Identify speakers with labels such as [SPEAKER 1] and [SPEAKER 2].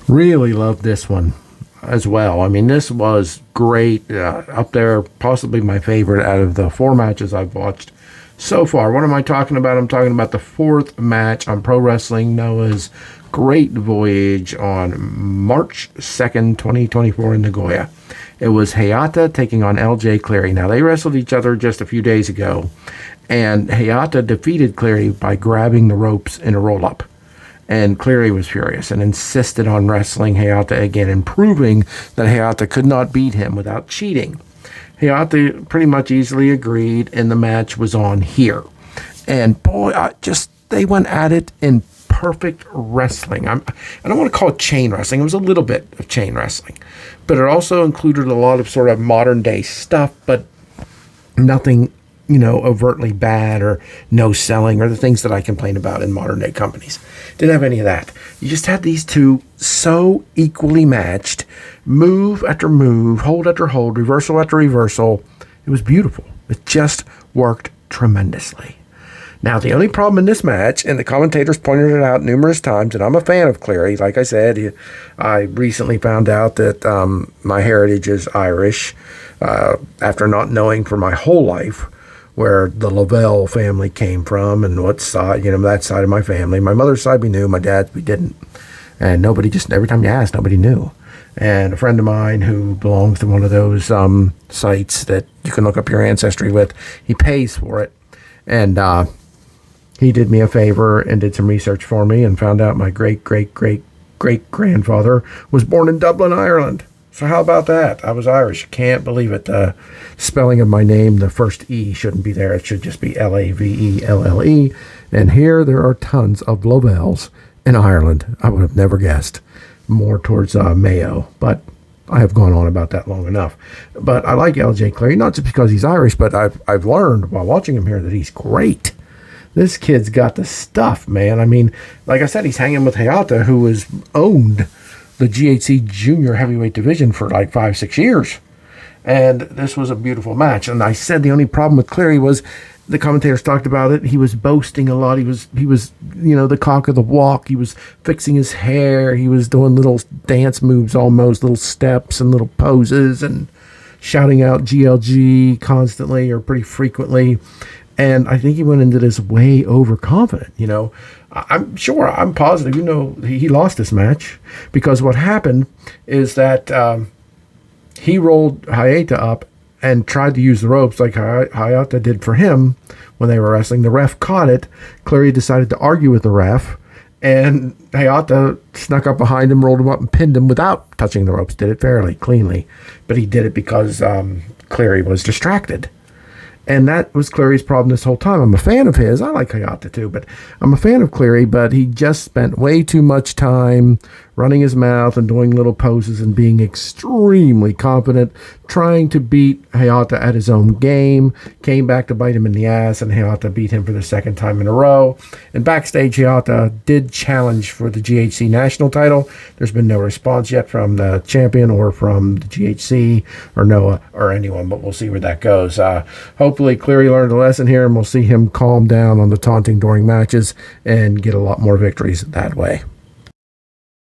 [SPEAKER 1] Really loved this one as well. I mean, this was great. Up there, possibly my favorite out of the four matches I've watched so far. What am I talking about? I'm talking about the fourth match on Pro Wrestling Noah's Great Voyage on March 2nd, 2024 in Nagoya. It was HAYATA taking on LJ Cleary. Now, they wrestled each other just a few days ago, and HAYATA defeated Cleary by grabbing the ropes in a roll-up. And Cleary was furious and insisted on wrestling HAYATA again and proving that HAYATA could not beat him without cheating. HAYATA pretty much easily agreed, and the match was on here. And boy, they went at it in perfect wrestling. I don't want to call it chain wrestling. It was a little bit of chain wrestling, but it also included a lot of sort of modern day stuff, but nothing, overtly bad or no selling or the things that I complain about in modern day companies. Didn't have any of that. You just had these two so equally matched, move after move, hold after hold, reversal after reversal. It was beautiful. It just worked tremendously. Now, the only problem in this match, and the commentators pointed it out numerous times, and I'm a fan of Cleary. Like I said, I recently found out that my heritage is Irish after not knowing for my whole life where the Lavelle family came from and what side, that side of my family. My mother's side we knew, my dad's we didn't. And every time you asked, nobody knew. And a friend of mine who belongs to one of those sites that you can look up your ancestry with, he pays for it. And he did me a favor and did some research for me and found out my great-great-great-great-grandfather was born in Dublin, Ireland. So how about that? I was Irish. Can't believe it. The spelling of my name, the first E shouldn't be there. It should just be Lavelle. And here there are tons of Lavelles in Ireland. I would have never guessed. More towards Mayo. But I have gone on about that long enough. But I like LJ Cleary, not just because he's Irish, but I've learned while watching him here that he's great. This kid's got the stuff, man. I mean, like I said, he's hanging with HAYATA, who has owned the GHC junior heavyweight division for like 5-6 years. And this was a beautiful match. And I said the only problem with Cleary was the commentators talked about it. He was boasting a lot. He was, the cock of the walk. He was fixing his hair. He was doing little dance moves almost, little steps and little poses and shouting out GLG constantly or pretty frequently. And I think he went into this way overconfident, I'm positive, he lost this match because what happened is that he rolled HAYATA up and tried to use the ropes like HAYATA did for him when they were wrestling. The ref caught it. Cleary decided to argue with the ref, and HAYATA snuck up behind him, rolled him up, and pinned him without touching the ropes. Did it fairly, cleanly. But he did it because Cleary was distracted. And that was Cleary's problem this whole time. I'm a fan of his. I like HAYATA too, but I'm a fan of Cleary, but he just spent way too much time running his mouth and doing little poses and being extremely confident, trying to beat HAYATA at his own game. Came back to bite him in the ass, and HAYATA beat him for the second time in a row. And backstage, HAYATA did challenge for the GHC national title. There's been no response yet from the champion or from the GHC or Noah or anyone, but we'll see where that goes. Hopefully Cleary learned a lesson here, and we'll see him calm down on the taunting during matches and get a lot more victories that way.